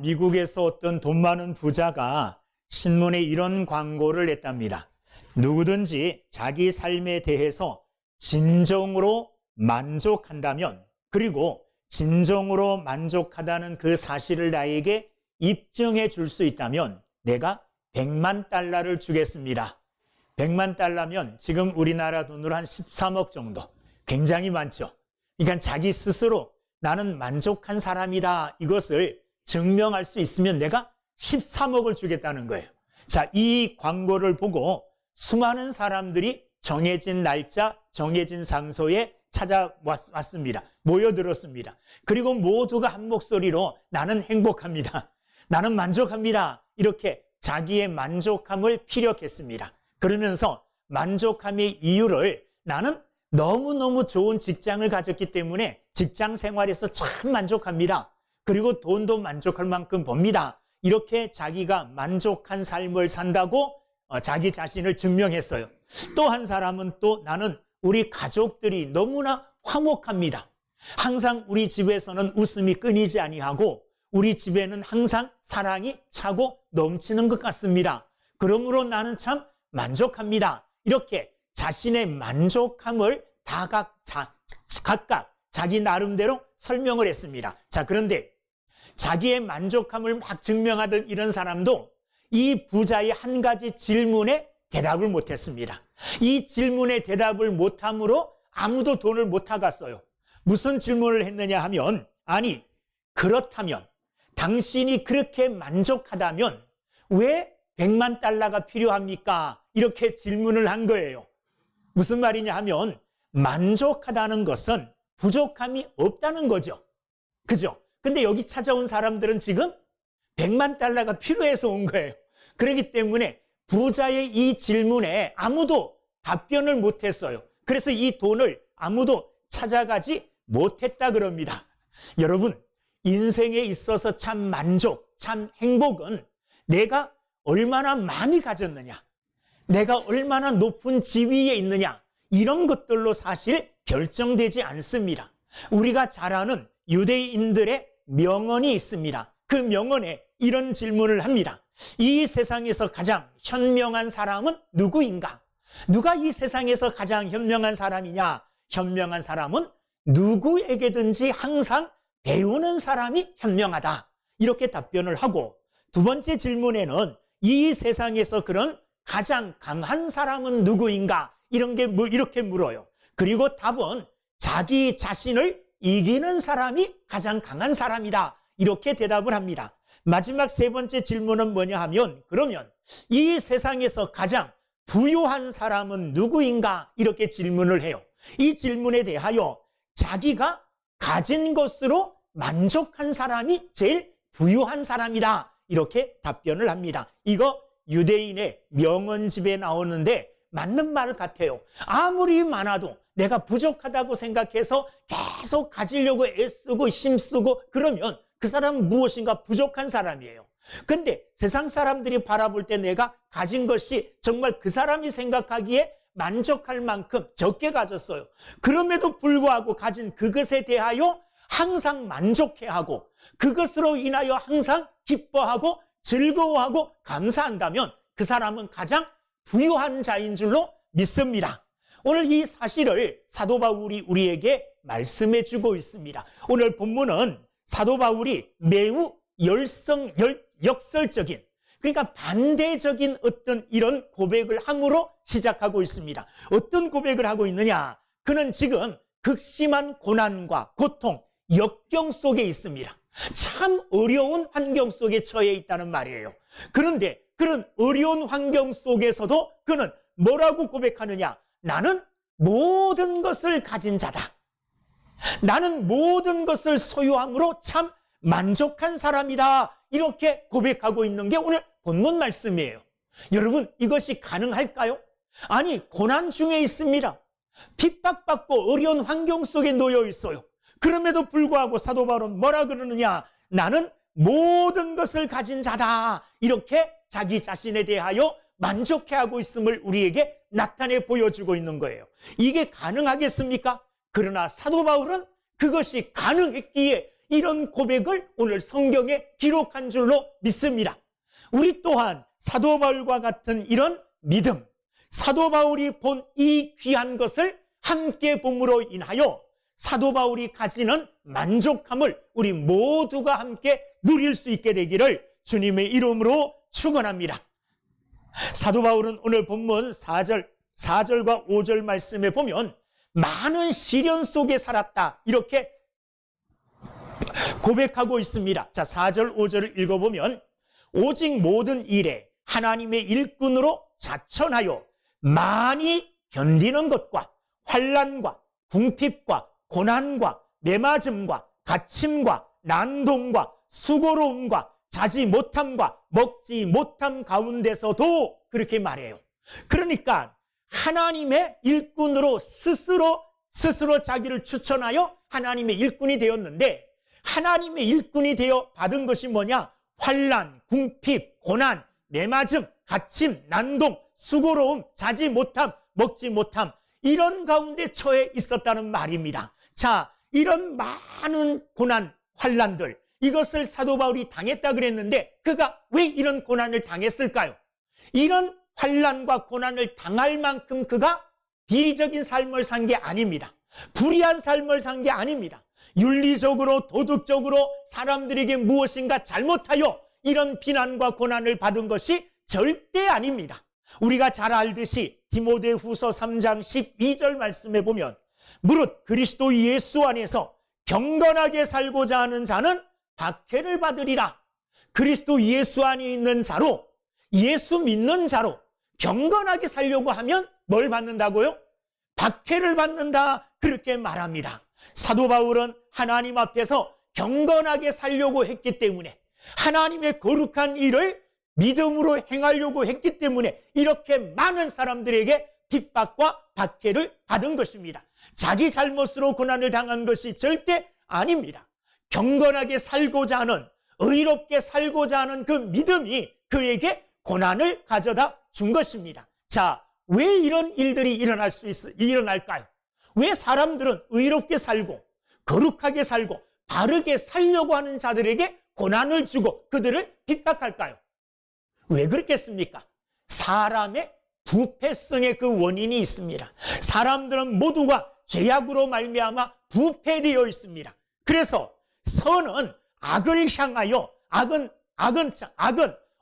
미국에서 어떤 돈 많은 부자가 신문에 이런 광고를 냈답니다. 누구든지 자기 삶에 대해서 진정으로 만족한다면, 그리고 진정으로 만족하다는 그 사실을 나에게 입증해 줄 수 있다면 내가 100만 달러를 주겠습니다. 100만 달러면 지금 우리나라 돈으로 한 13억 정도. 굉장히 많죠. 그러니까 자기 스스로 나는 만족한 사람이다, 이것을 증명할 수 있으면 내가 13억을 주겠다는 거예요. 자, 이 광고를 보고 수많은 사람들이 정해진 날짜, 정해진 장소에 찾아왔습니다. 모여들었습니다. 그리고 모두가 한 목소리로 나는 행복합니다, 나는 만족합니다, 이렇게 자기의 만족함을 피력했습니다. 그러면서 만족함의 이유를 나는 너무너무 좋은 직장을 가졌기 때문에 직장 생활에서 참 만족합니다. 그리고 돈도 만족할 만큼 법니다. 이렇게 자기가 만족한 삶을 산다고 자기 자신을 증명했어요. 또 한 사람은 또 나는 우리 가족들이 너무나 화목합니다. 항상 우리 집에서는 웃음이 끊이지 아니하고 우리 집에는 항상 사랑이 차고 넘치는 것 같습니다. 그러므로 나는 참 만족합니다. 이렇게 자신의 만족함을 각각 자기 나름대로 설명을 했습니다. 자, 그런데 자기의 만족함을 막 증명하던 이런 사람도 이 부자의 한 가지 질문에 대답을 못했습니다. 이 질문에 대답을 못함으로 아무도 돈을 못 타갔어요. 무슨 질문을 했느냐 하면, 아니, 그렇다면 당신이 그렇게 만족하다면 왜 100만 달러가 필요합니까? 이렇게 질문을 한 거예요. 무슨 말이냐 하면 만족하다는 것은 부족함이 없다는 거죠. 그죠? 근데 여기 찾아온 사람들은 지금 100만 달러가 필요해서 온 거예요. 그렇기 때문에 부자의 이 질문에 아무도 답변을 못했어요. 그래서 이 돈을 아무도 찾아가지 못했다 그럽니다. 여러분, 인생에 있어서 참 만족, 참 행복은 내가 얼마나 많이 가졌느냐, 내가 얼마나 높은 지위에 있느냐, 이런 것들로 사실 결정되지 않습니다. 우리가 잘 아는 유대인들의 명언이 있습니다. 그 명언에 이런 질문을 합니다. 이 세상에서 가장 현명한 사람은 누구인가? 누가 이 세상에서 가장 현명한 사람이냐? 현명한 사람은 누구에게든지 항상 배우는 사람이 현명하다, 이렇게 답변을 하고, 두 번째 질문에는 이 세상에서 그런 가장 강한 사람은 누구인가? 이렇게 물어요. 그리고 답은 자기 자신을 이기는 사람이 가장 강한 사람이다, 이렇게 대답을 합니다. 마지막 세 번째 질문은 뭐냐 하면, 그러면 이 세상에서 가장 부유한 사람은 누구인가? 이렇게 질문을 해요. 이 질문에 대하여 자기가 가진 것으로 만족한 사람이 제일 부유한 사람이다, 이렇게 답변을 합니다. 이거 유대인의 명언집에 나오는데 맞는 말 같아요. 아무리 많아도 내가 부족하다고 생각해서 계속 가지려고 애쓰고 힘쓰고 그러면 그 사람은 무엇인가 부족한 사람이에요. 근데 세상 사람들이 바라볼 때 내가 가진 것이 정말 그 사람이 생각하기에 만족할 만큼 적게 가졌어요. 그럼에도 불구하고 가진 그것에 대하여 항상 만족해하고 그것으로 인하여 항상 기뻐하고 즐거워하고 감사한다면 그 사람은 가장 부유한 자인 줄로 믿습니다. 오늘 이 사실을 사도 바울이 우리에게 말씀해 주고 있습니다. 오늘 본문은 사도 바울이 매우 역설적인, 그러니까 반대적인 어떤 이런 고백을 함으로 시작하고 있습니다. 어떤 고백을 하고 있느냐? 그는 지금 극심한 고난과 고통, 역경 속에 있습니다. 참 어려운 환경 속에 처해 있다는 말이에요. 그런데 그런 어려운 환경 속에서도 그는 뭐라고 고백하느냐? 나는 모든 것을 가진 자다. 나는 모든 것을 소유함으로 참 만족한 사람이다. 이렇게 고백하고 있는 게 오늘 본문 말씀이에요. 여러분, 이것이 가능할까요? 아니, 고난 중에 있습니다. 핍박받고 어려운 환경 속에 놓여 있어요. 그럼에도 불구하고 사도 바울은 뭐라 그러느냐? 나는 모든 것을 가진 자다. 이렇게 자기 자신에 대하여 만족해하고 있음을 우리에게 나타내 보여주고 있는 거예요. 이게 가능하겠습니까? 그러나 사도 바울은 그것이 가능했기에 이런 고백을 오늘 성경에 기록한 줄로 믿습니다. 우리 또한 사도 바울과 같은 이런 믿음, 사도 바울이 본 이 귀한 것을 함께 봄으로 인하여 사도 바울이 가지는 만족함을 우리 모두가 함께 누릴 수 있게 되기를 주님의 이름으로 축원합니다. 사도 바울은 오늘 본문 4절과 5절 말씀에 보면 많은 시련 속에 살았다 이렇게 고백하고 있습니다. 자, 4절 5절을 읽어보면 오직 모든 일에 하나님의 일꾼으로 자천하여 많이 견디는 것과 환난과 궁핍과 고난과 매맞음과 갇힘과 난동과 수고로움과 자지 못함과 먹지 못함 가운데서도 그렇게 말해요. 그러니까 하나님의 일꾼으로 스스로 자기를 추천하여 하나님의 일꾼이 되었는데, 하나님의 일꾼이 되어 받은 것이 뭐냐? 환난, 궁핍, 고난, 매맞음, 갇힘, 난동, 수고로움, 자지 못함, 먹지 못함, 이런 가운데 처해 있었다는 말입니다. 자, 이런 많은 고난, 환난들, 이것을 사도 바울이 당했다 그랬는데 그가 왜 이런 고난을 당했을까요? 이런 환난과 고난을 당할 만큼 그가 비리적인 삶을 산 게 아닙니다. 불의한 삶을 산 게 아닙니다. 윤리적으로 도덕적으로 사람들에게 무엇인가 잘못하여 이런 비난과 고난을 받은 것이 절대 아닙니다. 우리가 잘 알듯이 디모데후서 3장 12절 말씀에 보면 무릇 그리스도 예수 안에서 경건하게 살고자 하는 자는 박해를 받으리라. 그리스도 예수 안에 있는 자로, 예수 믿는 자로 경건하게 살려고 하면 뭘 받는다고요? 박해를 받는다, 그렇게 말합니다. 사도 바울은 하나님 앞에서 경건하게 살려고 했기 때문에, 하나님의 거룩한 일을 믿음으로 행하려고 했기 때문에 이렇게 많은 사람들에게 핍박과 박해를 받은 것입니다. 자기 잘못으로 고난을 당한 것이 절대 아닙니다. 경건하게 살고자 하는, 의롭게 살고자 하는 그 믿음이 그에게 고난을 가져다 준 것입니다. 자, 왜 이런 일들이 일어날까요? 왜 사람들은 의롭게 살고 거룩하게 살고 바르게 살려고 하는 자들에게 고난을 주고 그들을 핍박할까요? 왜 그렇겠습니까? 사람의 부패성의 그 원인이 있습니다. 사람들은 모두가 죄악으로 말미암아 부패되어 있습니다. 그래서 선은 악을 향하여, 악은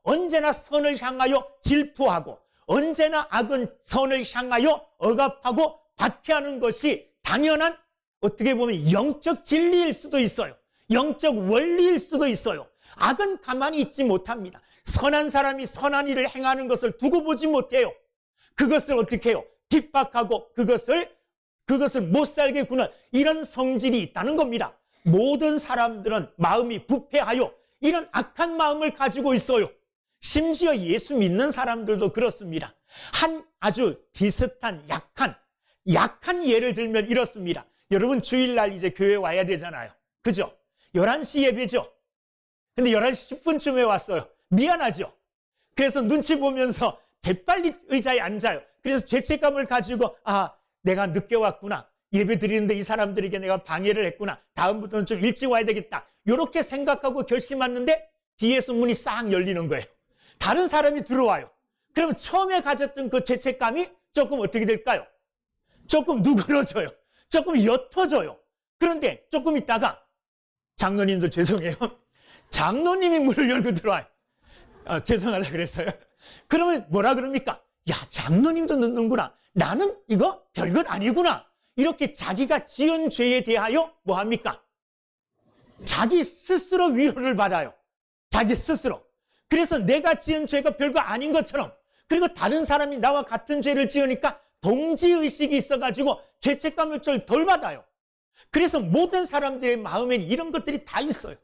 언제나 선을 향하여 질투하고, 언제나 악은 선을 향하여 억압하고 박해하는 것이 당연한, 어떻게 보면 영적 진리일 수도 있어요. 영적 원리일 수도 있어요. 악은 가만히 있지 못합니다. 선한 사람이 선한 일을 행하는 것을 두고 보지 못해요. 그것을 어떻게 해요? 핍박하고 그것을 못 살게 구는 이런 성질이 있다는 겁니다. 모든 사람들은 마음이 부패하여 이런 악한 마음을 가지고 있어요. 심지어 예수 믿는 사람들도 그렇습니다. 한 아주 비슷한 약한 예를 들면 이렇습니다. 여러분 주일날 이제 교회 와야 되잖아요. 그죠? 11시 예배죠. 근데 11시 10분쯤에 왔어요. 미안하죠? 그래서 눈치 보면서 재빨리 의자에 앉아요. 그래서 죄책감을 가지고, 내가 늦게 왔구나. 예배 드리는데 이 사람들에게 내가 방해를 했구나. 다음부터는 좀 일찍 와야 되겠다. 이렇게 생각하고 결심했는데 뒤에서 문이 싹 열리는 거예요. 다른 사람이 들어와요. 그러면 처음에 가졌던 그 죄책감이 조금 어떻게 될까요? 조금 누그러져요. 조금 옅어져요. 그런데 조금 있다가 장로님도 죄송해요. 장로님이 문을 열고 들어와요. 죄송하다 그랬어요. 그러면 뭐라 그럽니까? 야, 장로님도 늦는구나. 나는 이거 별것 아니구나. 이렇게 자기가 지은 죄에 대하여 뭐 합니까? 자기 스스로 위로를 받아요. 자기 스스로. 그래서 내가 지은 죄가 별거 아닌 것처럼, 그리고 다른 사람이 나와 같은 죄를 지으니까 동지의식이 있어가지고 죄책감을 좀 덜 받아요. 그래서 모든 사람들의 마음에 이런 것들이 다 있어요.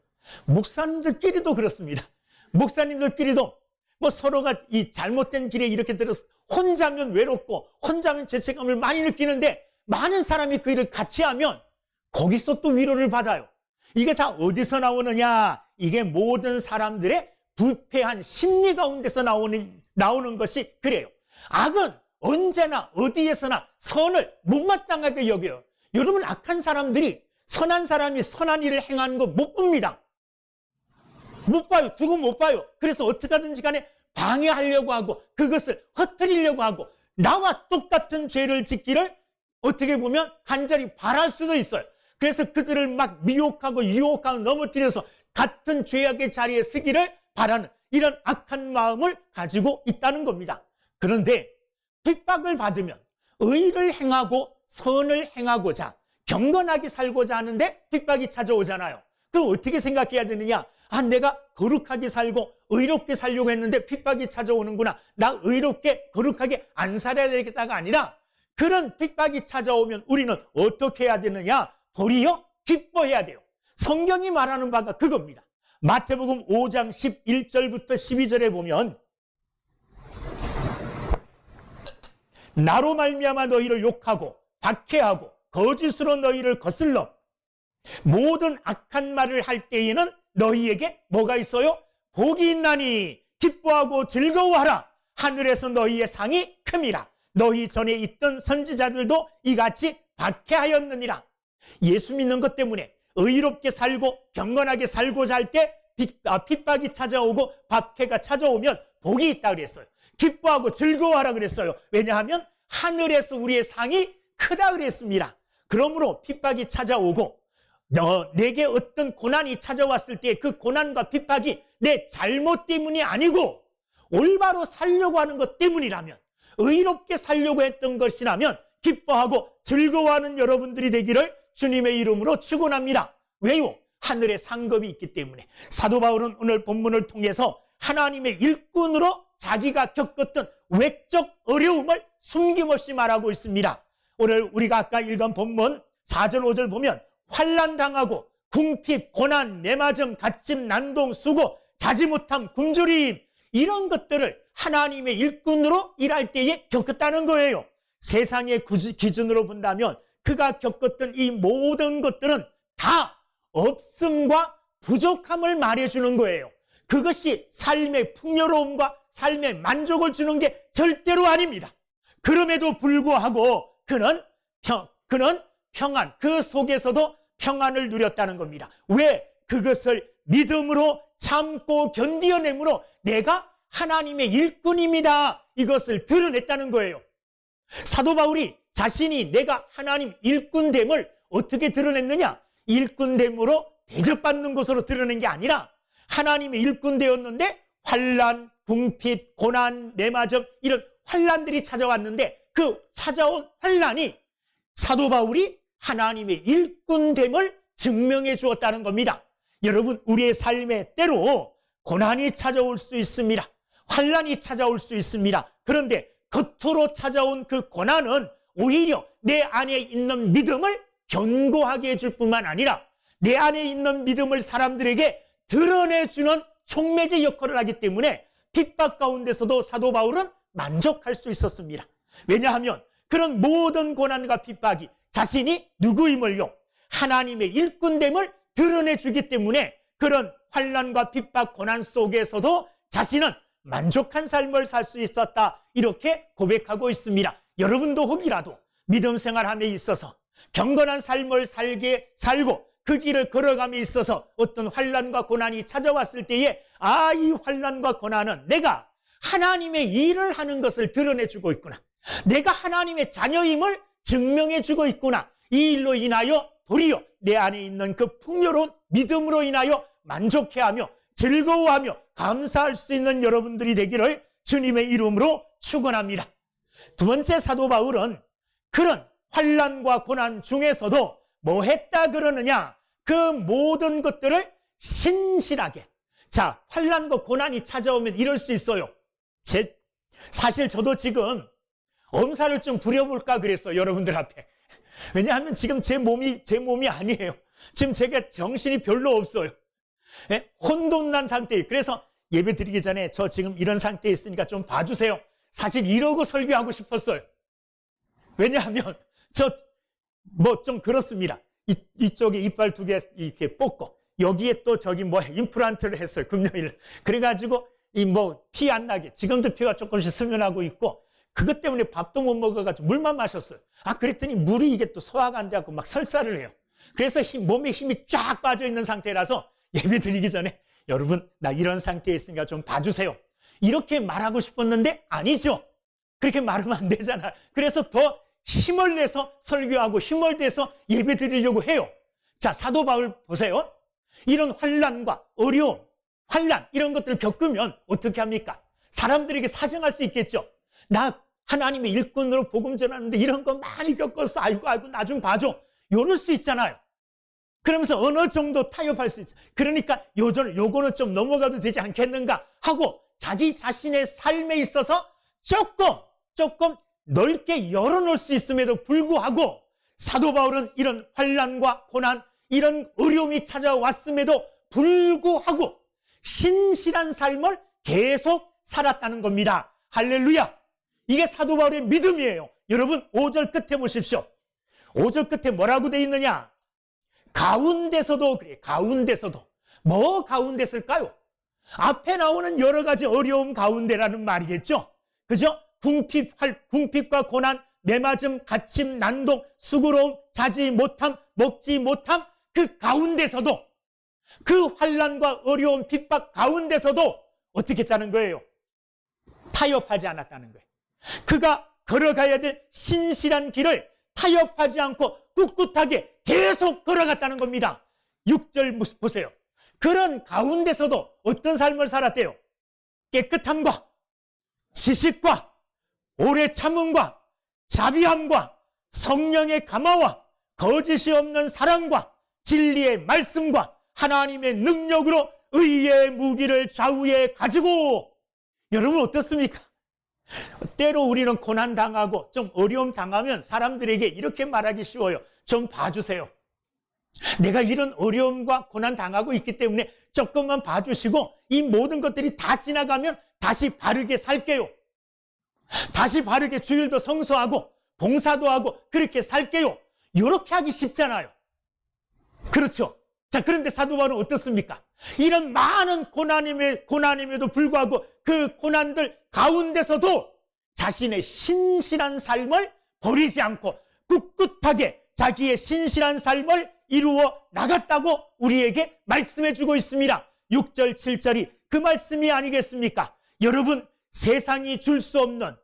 목사님들끼리도 그렇습니다. 목사님들끼리도 뭐 서로가 이 잘못된 길에 이렇게 들어서 혼자면 외롭고 혼자면 죄책감을 많이 느끼는데, 많은 사람이 그 일을 같이 하면 거기서 또 위로를 받아요. 이게 다 어디서 나오느냐? 이게 모든 사람들의 부패한 심리 가운데서 나오는 것이 그래요. 악은 언제나 어디에서나 선을 못마땅하게 여겨요. 여러분, 악한 사람들이 선한 사람이 선한 일을 행하는 거 못 봅니다. 못 봐요. 두고 못 봐요. 그래서 어떻게 하든지 간에 방해하려고 하고 그것을 흩뜨리려고 하고 나와 똑같은 죄를 짓기를 어떻게 보면 간절히 바랄 수도 있어요. 그래서 그들을 막 미혹하고 유혹하고 넘어뜨려서 같은 죄악의 자리에 서기를 바라는 이런 악한 마음을 가지고 있다는 겁니다. 그런데 핍박을 받으면 의를 행하고 선을 행하고자 경건하게 살고자 하는데 핍박이 찾아오잖아요. 그럼 어떻게 생각해야 되느냐? 아, 내가 거룩하게 살고 의롭게 살려고 했는데 핍박이 찾아오는구나. 나 의롭게 거룩하게 안 살아야 되겠다가 아니라 그런 핍박이 찾아오면 우리는 어떻게 해야 되느냐? 도리어 기뻐해야 돼요. 성경이 말하는 바가 그겁니다. 마태복음 5장 11절부터 12절에 보면 나로 말미암아 너희를 욕하고 박해하고 거짓으로 너희를 거슬러 모든 악한 말을 할 때에는 너희에게 뭐가 있어요? 복이 있나니 기뻐하고 즐거워하라. 하늘에서 너희의 상이 큼이라. 너희 전에 있던 선지자들도 이같이 박해하였느니라. 예수 믿는 것 때문에 의롭게 살고 경건하게 살고자 할 때 핍박이 찾아오고 박해가 찾아오면 복이 있다 그랬어요. 기뻐하고 즐거워하라 그랬어요. 왜냐하면 하늘에서 우리의 상이 크다 그랬습니다. 그러므로 핍박이 찾아오고 내게 어떤 고난이 찾아왔을 때 그 고난과 핍박이 내 잘못 때문이 아니고 올바로 살려고 하는 것 때문이라면, 의롭게 살려고 했던 것이라면 기뻐하고 즐거워하는 여러분들이 되기를 주님의 이름으로 축원합니다. 왜요? 하늘에 상급이 있기 때문에. 사도 바울은 오늘 본문을 통해서 하나님의 일꾼으로 자기가 겪었던 외적 어려움을 숨김없이 말하고 있습니다. 오늘 우리가 아까 읽은 본문 4절 5절 보면 환난당하고 궁핍, 고난, 매맞음, 갓짐, 난동, 수고, 자지 못함, 굶주림, 이런 것들을 하나님의 일꾼으로 일할 때에 겪었다는 거예요. 세상의 기준으로 본다면 그가 겪었던 이 모든 것들은 다 없음과 부족함을 말해주는 거예요. 그것이 삶의 풍요로움과 삶의 만족을 주는 게 절대로 아닙니다. 그럼에도 불구하고 그는 평안, 그 속에서도 평안을 누렸다는 겁니다. 왜? 그것을 믿음으로 참고 견디어내므로 내가 하나님의 일꾼입니다, 이것을 드러냈다는 거예요. 사도 바울이 자신이 내가 하나님 일꾼됨을 어떻게 드러냈느냐? 일꾼됨으로 대접받는 것으로 드러낸 게 아니라 하나님의 일꾼되었는데 환난, 궁핍, 고난, 매맞음, 이런 환난들이 찾아왔는데 그 찾아온 환난이 사도 바울이 하나님의 일꾼됨을 증명해 주었다는 겁니다. 여러분, 우리의 삶에 때로 고난이 찾아올 수 있습니다. 환난이 찾아올 수 있습니다. 그런데 겉으로 찾아온 그 고난은 오히려 내 안에 있는 믿음을 견고하게 해줄 뿐만 아니라 내 안에 있는 믿음을 사람들에게 드러내주는 촉매제 역할을 하기 때문에 핍박 가운데서도 사도 바울은 만족할 수 있었습니다. 왜냐하면 그런 모든 고난과 핍박이 자신이 누구임을요? 하나님의 일꾼됨을 드러내주기 때문에 그런 환난과 핍박, 고난 속에서도 자신은 만족한 삶을 살 수 있었다, 이렇게 고백하고 있습니다. 여러분도 혹이라도 믿음 생활함에 있어서 경건한 삶을 살고 그 길을 걸어감에 있어서 어떤 환난과 고난이 찾아왔을 때에 이 환난과 고난은 내가 하나님의 일을 하는 것을 드러내주고 있구나, 내가 하나님의 자녀임을 증명해주고 있구나, 이 일로 인하여 도리어 내 안에 있는 그 풍요로운 믿음으로 인하여 만족해하며 즐거워하며 감사할 수 있는 여러분들이 되기를 주님의 이름으로 축원합니다. 두 번째, 사도 바울은 그런 환난과 고난 중에서도 뭐 했다 그러느냐? 그 모든 것들을 신실하게. 자, 환난과 고난이 찾아오면 이럴 수 있어요. 사실 저도 지금 엄살을 좀 부려볼까 그랬어요, 여러분들 앞에. 왜냐하면 지금 제 몸이 아니에요. 지금 제가 정신이 별로 없어요. 혼돈난 상태예요. 그래서 예배 드리기 전에 저 지금 이런 상태에 있으니까 좀 봐주세요. 사실 이러고 설교하고 싶었어요. 왜냐하면 좀 그렇습니다. 이쪽에 이빨 2개 이렇게 뽑고 여기에 또 임플란트를 했어요, 금요일. 그래가지고 피 안 나게 지금도 피가 조금씩 스며나고 있고, 그것 때문에 밥도 못 먹어가지고 물만 마셨어요. 그랬더니 물이 이게 또 소화가 안 돼갖고 막 설사를 해요. 그래서 몸에 힘이 쫙 빠져 있는 상태라서 예배 드리기 전에 여러분 나 이런 상태에 있으니까 좀 봐주세요. 이렇게 말하고 싶었는데 아니죠. 그렇게 말하면 안 되잖아. 그래서 더 힘을 내서 설교하고 힘을 내서 예배 드리려고 해요. 자, 사도 바울 보세요. 이런 환난과 어려움, 환난 이런 것들을 겪으면 어떻게 합니까? 사람들에게 사정할 수 있겠죠. 나 하나님의 일꾼으로 복음 전하는데 이런 거 많이 겪었어. 아이고 나 좀 봐줘. 이럴 수 있잖아요. 그러면서 어느 정도 타협할 수 있죠. 그러니까 요거는 좀 넘어가도 되지 않겠는가 하고 자기 자신의 삶에 있어서 조금 넓게 열어놓을 수 있음에도 불구하고 사도 바울은 이런 환난과 고난, 이런 어려움이 찾아왔음에도 불구하고 신실한 삶을 계속 살았다는 겁니다. 할렐루야! 이게 사도 바울의 믿음이에요. 여러분 5절 끝에 보십시오. 5절 끝에 뭐라고 돼 있느냐? 가운데서도 그래. 가운데서도. 뭐 가운데서일까요? 앞에 나오는 여러 가지 어려움 가운데라는 말이겠죠. 그죠? 궁핍과 고난, 매맞음, 갇힘, 난동, 수고로움, 자지 못함, 먹지 못함, 그 가운데서도, 그 환난과 어려움, 핍박 가운데서도 어떻게 했다는 거예요? 타협하지 않았다는 거예요. 그가 걸어가야 될 신실한 길을 타협하지 않고 꿋꿋하게 계속 걸어갔다는 겁니다. 6절 보세요. 그런 가운데서도 어떤 삶을 살았대요? 깨끗함과 지식과 오래 참음과 자비함과 성령의 감화와 거짓이 없는 사랑과 진리의 말씀과 하나님의 능력으로 의의 무기를 좌우에 가지고. 여러분 어떻습니까? 때로 우리는 고난 당하고 좀 어려움 당하면 사람들에게 이렇게 말하기 쉬워요. 좀 봐주세요. 내가 이런 어려움과 고난 당하고 있기 때문에 조금만 봐주시고 이 모든 것들이 다 지나가면 다시 바르게 살게요. 다시 바르게 주일도 성수하고 봉사도 하고 그렇게 살게요. 이렇게 하기 쉽잖아요. 그렇죠? 자, 그런데 사도 바울은 어떻습니까? 이런 많은 고난임에도 불구하고 그 고난들 가운데서도 자신의 신실한 삶을 버리지 않고 꿋꿋하게 자기의 신실한 삶을 이루어 나갔다고 우리에게 말씀해 주고 있습니다. 6절, 7절이 그 말씀이 아니겠습니까? 여러분, 세상이 줄 수 없는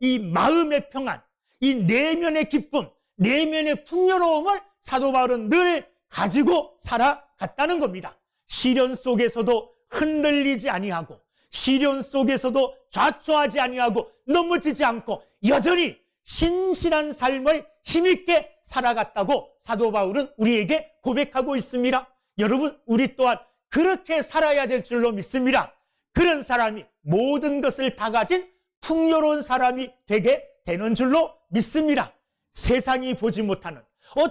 이 마음의 평안, 이 내면의 기쁨, 내면의 풍요로움을 사도 바울은 늘 가지고 살아갔다는 겁니다. 시련 속에서도 흔들리지 아니하고 시련 속에서도 좌초하지 아니하고 넘어지지 않고 여전히 신실한 삶을 힘있게 살아갔다고 사도 바울은 우리에게 고백하고 있습니다. 여러분, 우리 또한 그렇게 살아야 될 줄로 믿습니다. 그런 사람이 모든 것을 다 가진 풍요로운 사람이 되게 되는 줄로 믿습니다. 세상이 보지 못하는,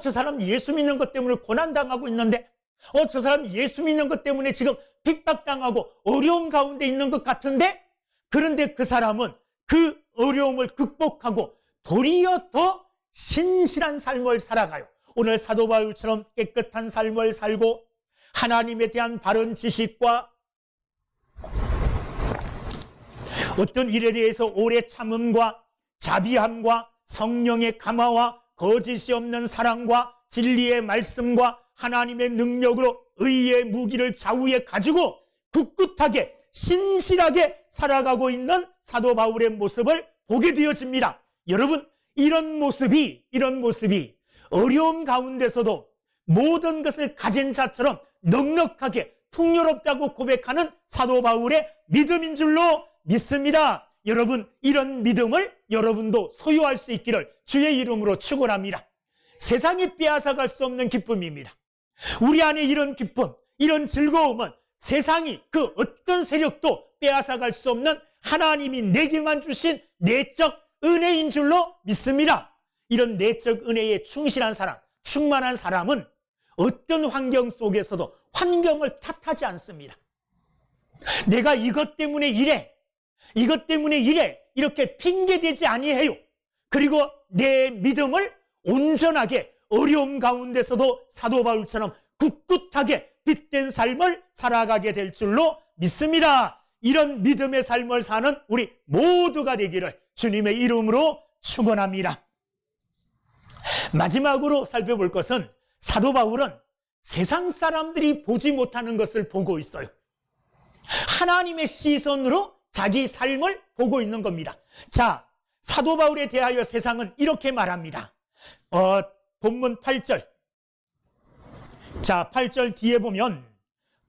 저 사람 예수 믿는 것 때문에 고난당하고 있는데, 저 사람 예수 믿는 것 때문에 지금 핍박당하고 어려움 가운데 있는 것 같은데, 그런데 그 사람은 그 어려움을 극복하고 도리어 더 신실한 삶을 살아가요. 오늘 사도 바울처럼 깨끗한 삶을 살고 하나님에 대한 바른 지식과 어떤 일에 대해서 오래 참음과 자비함과 성령의 감화와 거짓이 없는 사랑과 진리의 말씀과 하나님의 능력으로 의의 무기를 좌우에 가지고 굳굳하게 신실하게 살아가고 있는 사도 바울의 모습을 보게 되어집니다. 여러분, 이런 모습이 어려움 가운데서도 모든 것을 가진 자처럼 넉넉하게 풍요롭다고 고백하는 사도 바울의 믿음인 줄로 믿습니다. 여러분, 이런 믿음을 여러분도 소유할 수 있기를 주의 이름으로 축원합니다. 세상이 빼앗아갈 수 없는 기쁨입니다. 우리 안에 이런 기쁨, 이런 즐거움은 세상이 그 어떤 세력도 빼앗아갈 수 없는 하나님이 내게만 주신 내적 은혜인 줄로 믿습니다. 이런 내적 은혜에 충실한 사람, 충만한 사람은 어떤 환경 속에서도 환경을 탓하지 않습니다. 내가 이것 때문에 이래 이렇게 핑계대지 아니해요. 그리고 내 믿음을 온전하게 어려움 가운데서도 사도 바울처럼 굳굳하게 빛된 삶을 살아가게 될 줄로 믿습니다. 이런 믿음의 삶을 사는 우리 모두가 되기를 주님의 이름으로 축원합니다. 마지막으로 살펴볼 것은 사도 바울은 세상 사람들이 보지 못하는 것을 보고 있어요. 하나님의 시선으로 자기 삶을 보고 있는 겁니다. 자, 사도 바울에 대하여 세상은 이렇게 말합니다. 본문 8절. 자, 8절 뒤에 보면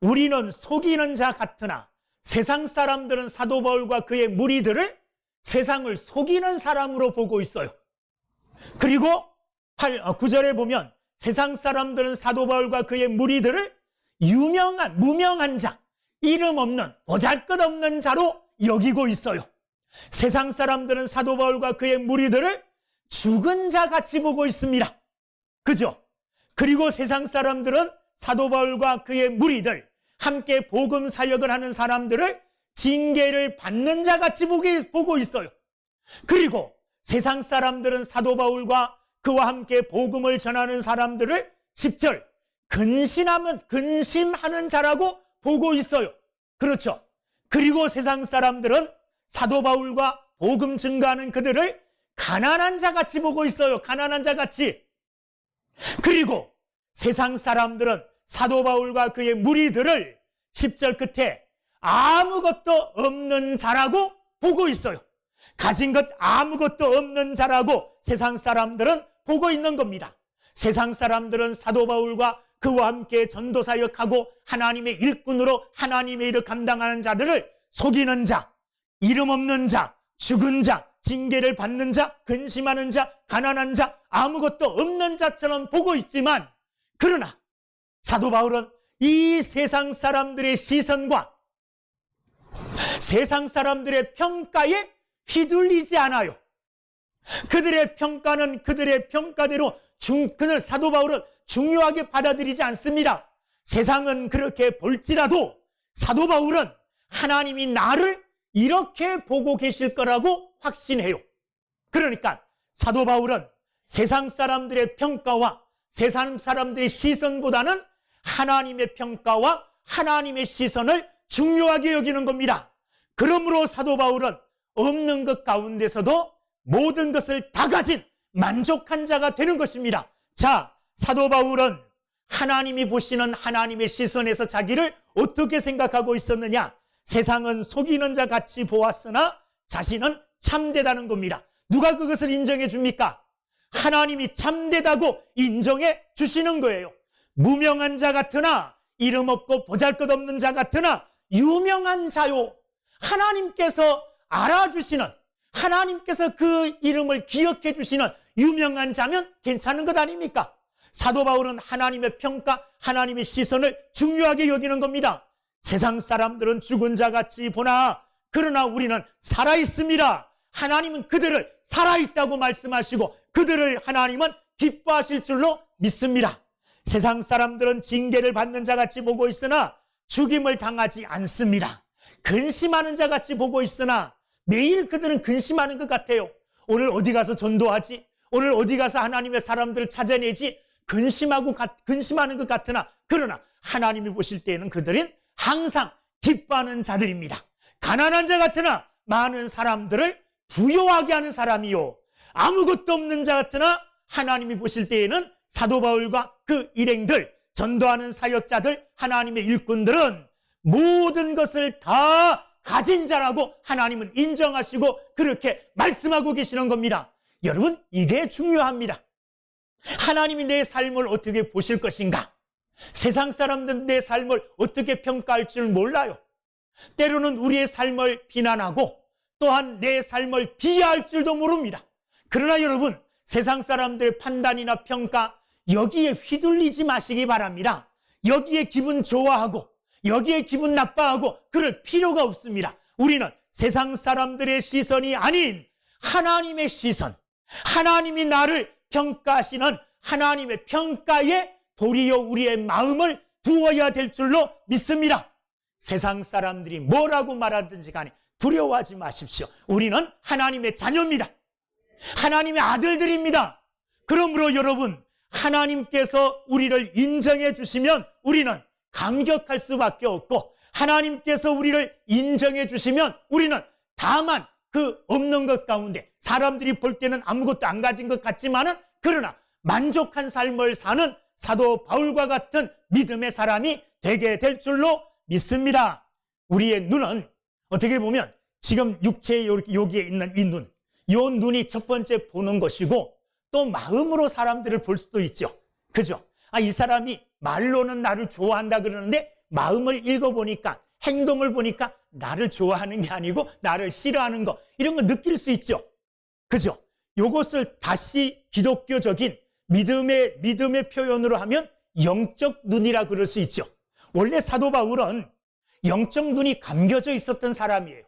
우리는 속이는 자 같으나 세상 사람들은 사도 바울과 그의 무리들을 세상을 속이는 사람으로 보고 있어요. 그리고 9절에 보면 세상 사람들은 사도 바울과 그의 무리들을 무명한 자, 이름 없는 보잘것없는 자로 여기고 있어요. 세상 사람들은 사도 바울과 그의 무리들을 죽은 자 같이 보고 있습니다. 그죠? 그리고 세상 사람들은 사도 바울과 그의 무리들, 함께 복음 사역을 하는 사람들을 징계를 받는 자 같이 보고 있어요. 그리고 세상 사람들은 사도 바울과 그와 함께 복음을 전하는 사람들을 10절 근심하는 자라고 보고 있어요. 그렇죠? 그리고 세상 사람들은 사도 바울과 복음 증거하는 그들을 가난한 자 같이 보고 있어요. 가난한 자 같이. 그리고 세상 사람들은 사도 바울과 그의 무리들을 10절 끝에 아무것도 없는 자라고 보고 있어요. 가진 것 아무것도 없는 자라고 세상 사람들은 보고 있는 겁니다. 세상 사람들은 사도 바울과 그와 함께 전도사역하고 하나님의 일꾼으로 하나님의 일을 감당하는 자들을 속이는 자, 이름 없는 자, 죽은 자, 징계를 받는 자, 근심하는 자, 가난한 자, 아무것도 없는 자처럼 보고 있지만, 그러나 사도 바울은 이 세상 사람들의 시선과 세상 사람들의 평가에 휘둘리지 않아요. 그들의 평가는 그들의 평가대로 그는 사도 바울은 중요하게 받아들이지 않습니다. 세상은 그렇게 볼지라도 사도 바울은 하나님이 나를 이렇게 보고 계실 거라고 확신해요. 그러니까 사도 바울은 세상 사람들의 평가와 세상 사람들의 시선보다는 하나님의 평가와 하나님의 시선을 중요하게 여기는 겁니다. 그러므로 사도 바울은 없는 것 가운데서도 모든 것을 다 가진 만족한 자가 되는 것입니다. 자, 사도 바울은 하나님이 보시는 하나님의 시선에서 자기를 어떻게 생각하고 있었느냐? 세상은 속이는 자 같이 보았으나 자신은 참되다는 겁니다. 누가 그것을 인정해 줍니까? 하나님이 참되다고 인정해 주시는 거예요. 무명한 자 같으나 이름 없고 보잘것없는 자 같으나 유명한 자요. 하나님께서 알아주시는, 하나님께서 그 이름을 기억해 주시는 유명한 자면 괜찮은 것 아닙니까? 사도 바울은 하나님의 평가, 하나님의 시선을 중요하게 여기는 겁니다. 세상 사람들은 죽은 자 같이 보나 그러나 우리는 살아있습니다. 하나님은 그들을 살아있다고 말씀하시고 그들을 하나님은 기뻐하실 줄로 믿습니다. 세상 사람들은 징계를 받는 자 같이 보고 있으나 죽임을 당하지 않습니다. 근심하는 자 같이 보고 있으나 매일 그들은 근심하는 것 같아요. 오늘 어디 가서 전도하지? 오늘 어디 가서 하나님의 사람들을 찾아내지? 근심하는 것 같으나 그러나 하나님이 보실 때에는 그들은 항상 기뻐하는 자들입니다. 가난한 자 같으나 많은 사람들을 부요하게 하는 사람이요. 아무것도 없는 자 같으나 하나님이 보실 때에는 사도 바울과 그 일행들, 전도하는 사역자들, 하나님의 일꾼들은 모든 것을 다 가진 자라고 하나님은 인정하시고 그렇게 말씀하고 계시는 겁니다. 여러분, 이게 중요합니다. 하나님이 내 삶을 어떻게 보실 것인가? 세상 사람들은 내 삶을 어떻게 평가할 줄 몰라요. 때로는 우리의 삶을 비난하고 또한 내 삶을 비하할 줄도 모릅니다. 그러나 여러분, 세상 사람들의 판단이나 평가 여기에 휘둘리지 마시기 바랍니다. 여기에 기분 좋아하고 여기에 기분 나빠하고 그럴 필요가 없습니다. 우리는 세상 사람들의 시선이 아닌 하나님의 시선, 하나님이 나를 평가하시는 하나님의 평가에 도리어 우리의 마음을 두어야 될 줄로 믿습니다. 세상 사람들이 뭐라고 말하든지 간에 두려워하지 마십시오. 우리는 하나님의 자녀입니다. 하나님의 아들들입니다. 그러므로 여러분, 하나님께서 우리를 인정해 주시면 우리는 감격할 수밖에 없고 하나님께서 우리를 인정해 주시면 우리는 다만 그 없는 것 가운데 사람들이 볼 때는 아무것도 안 가진 것 같지만은 그러나 만족한 삶을 사는 사도 바울과 같은 믿음의 사람이 되게 될 줄로 믿습니다. 우리의 눈은 어떻게 보면 지금 육체의 여기에 있는 이 눈, 이 눈이 첫 번째 보는 것이고 또 마음으로 사람들을 볼 수도 있죠. 그죠? 이 사람이 말로는 나를 좋아한다 그러는데 마음을 읽어보니까, 행동을 보니까 나를 좋아하는 게 아니고 나를 싫어하는 거, 이런 거 느낄 수 있죠. 그죠? 이것을 다시 기독교적인 믿음의 표현으로 하면 영적 눈이라 그럴 수 있죠. 원래 사도 바울은 영적 눈이 감겨져 있었던 사람이에요.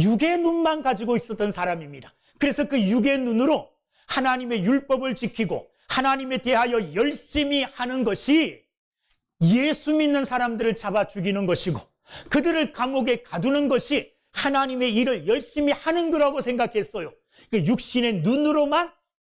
육의 눈만 가지고 있었던 사람입니다. 그래서 그 육의 눈으로 하나님의 율법을 지키고 하나님에 대하여 열심히 하는 것이 예수 믿는 사람들을 잡아 죽이는 것이고 그들을 감옥에 가두는 것이 하나님의 일을 열심히 하는 거라고 생각했어요. 육신의 눈으로만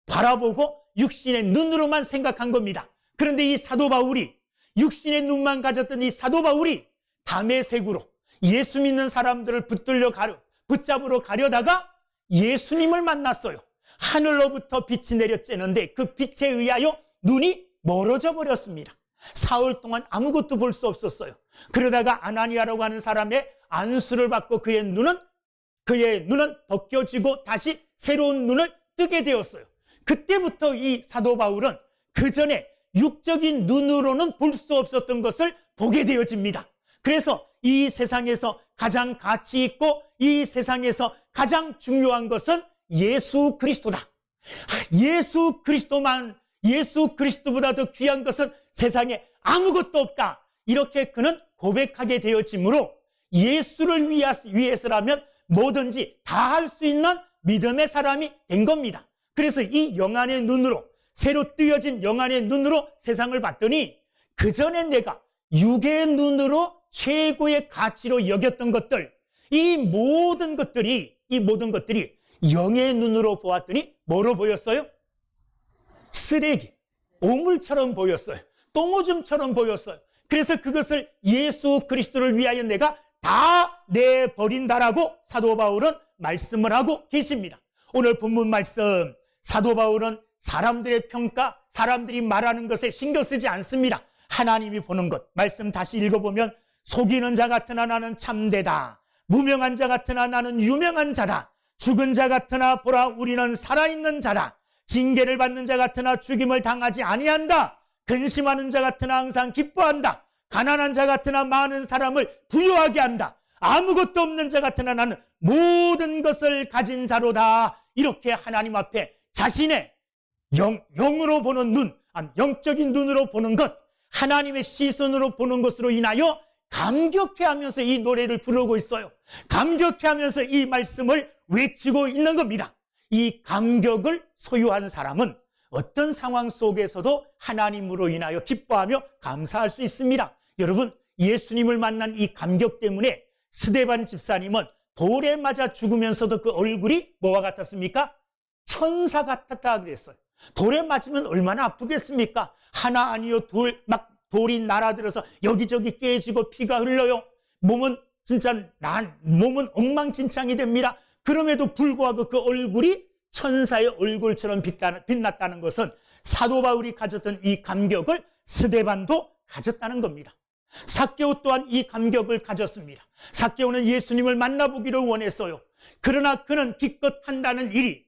바라보고 육신의 눈으로만 생각한 겁니다. 그런데 이 사도 바울이, 육신의 눈만 가졌던 이 사도 바울이 다메섹으로 예수 믿는 사람들을 붙잡으러 가려다가 예수님을 만났어요. 하늘로부터 빛이 내려쬐는데 그 빛에 의하여 눈이 멀어져 버렸습니다. 사흘 동안 아무것도 볼 수 없었어요. 그러다가 아나니아라고 하는 사람의 안수를 받고 그의 눈은 벗겨지고 다시 새로운 눈을 뜨게 되었어요. 그때부터 이 사도 바울은 그 전에 육적인 눈으로는 볼 수 없었던 것을 보게 되어집니다. 그래서 이 세상에서 가장 가치 있고 이 세상에서 가장 중요한 것은 예수 그리스도다. 예수 그리스도보다 더 귀한 것은 세상에 아무것도 없다. 이렇게 그는 고백하게 되어지므로 예수를 위해서라면 뭐든지 다 할 수 있는 믿음의 사람이 된 겁니다. 그래서 이 영안의 눈으로, 새로 뜨여진 영안의 눈으로 세상을 봤더니 그 전에 내가 육의 눈으로 최고의 가치로 여겼던 것들, 이 모든 것들이 영의 눈으로 보았더니 뭐로 보였어요? 쓰레기, 오물처럼 보였어요. 똥오줌처럼 보였어요. 그래서 그것을 예수 그리스도를 위하여 내가 다 내버린다라고 사도 바울은 말씀을 하고 계십니다. 오늘 본문 말씀, 사도 바울은 사람들의 평가, 사람들이 말하는 것에 신경 쓰지 않습니다. 하나님이 보는 것. 말씀 다시 읽어보면 속이는 자 같으나 나는 참되다. 무명한 자 같으나 나는 유명한 자다. 죽은 자 같으나 보라 우리는 살아있는 자다. 징계를 받는 자 같으나 죽임을 당하지 아니한다. 근심하는 자 같으나 항상 기뻐한다. 가난한 자 같으나 많은 사람을 부유하게 한다. 아무것도 없는 자 같으나 나는 모든 것을 가진 자로다. 이렇게 하나님 앞에 자신의 영으로 보는 눈, 영적인 눈으로 보는 것, 하나님의 시선으로 보는 것으로 인하여 감격해하면서 이 노래를 부르고 있어요. 감격해하면서 이 말씀을 외치고 있는 겁니다. 이 감격을 소유한 사람은 어떤 상황 속에서도 하나님으로 인하여 기뻐하며 감사할 수 있습니다. 여러분, 예수님을 만난 이 감격 때문에 스데반 집사님은 돌에 맞아 죽으면서도 그 얼굴이 뭐와 같았습니까? 천사 같았다 그랬어요. 돌에 맞으면 얼마나 아프겠습니까? 하나 아니요 돌이 날아들어서 여기저기 깨지고 피가 흘러요. 몸은 엉망진창이 됩니다. 그럼에도 불구하고 그 얼굴이 천사의 얼굴처럼 빛났다는 것은 사도 바울이 가졌던 이 감격을 스데반도 가졌다는 겁니다. 삭개오 또한 이 감격을 가졌습니다. 삭개오는 예수님을 만나보기를 원했어요. 그러나 그는 기껏 한다는 일이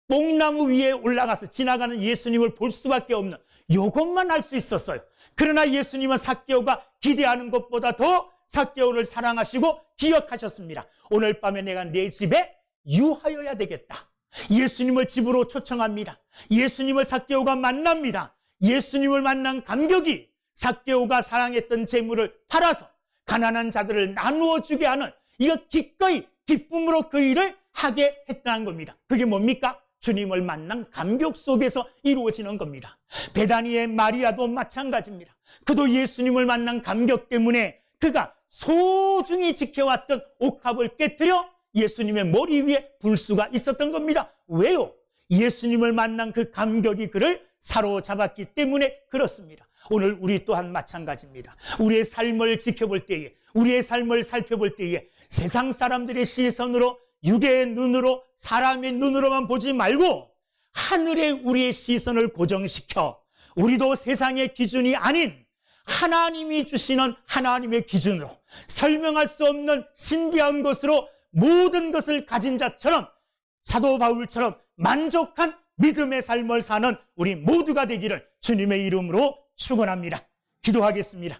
뽕나무 위에 올라가서 지나가는 예수님을 볼 수밖에 없는 이것만 할 수 있었어요. 그러나 예수님은 삭개오가 기대하는 것보다 더 삭개오를 사랑하시고 기억하셨습니다. 오늘 밤에 내가 내 집에 유하여야 되겠다. 예수님을 집으로 초청합니다. 예수님을 삭개오가 만납니다. 예수님을 만난 감격이 삭개오가 사랑했던 재물을 팔아서 가난한 자들을 나누어 주게 하는, 이거 기꺼이 기쁨으로 그 일을 하게 했다는 겁니다. 그게 뭡니까? 주님을 만난 감격 속에서 이루어지는 겁니다. 베다니의 마리아도 마찬가지입니다. 그도 예수님을 만난 감격 때문에 그가 소중히 지켜왔던 옥합을 깨뜨려 예수님의 머리 위에 불 수가 있었던 겁니다. 왜요? 예수님을 만난 그 감격이 그를 사로잡았기 때문에 그렇습니다. 오늘 우리 또한 마찬가지입니다. 우리의 삶을 지켜볼 때에, 우리의 삶을 살펴볼 때에 세상 사람들의 시선으로, 육의 눈으로, 사람의 눈으로만 보지 말고 하늘에 우리의 시선을 고정시켜 우리도 세상의 기준이 아닌 하나님이 주시는 하나님의 기준으로 설명할 수 없는 신비한 것으로 모든 것을 가진 자처럼 사도 바울처럼 만족한 믿음의 삶을 사는 우리 모두가 되기를 주님의 이름으로 축원합니다. 기도하겠습니다.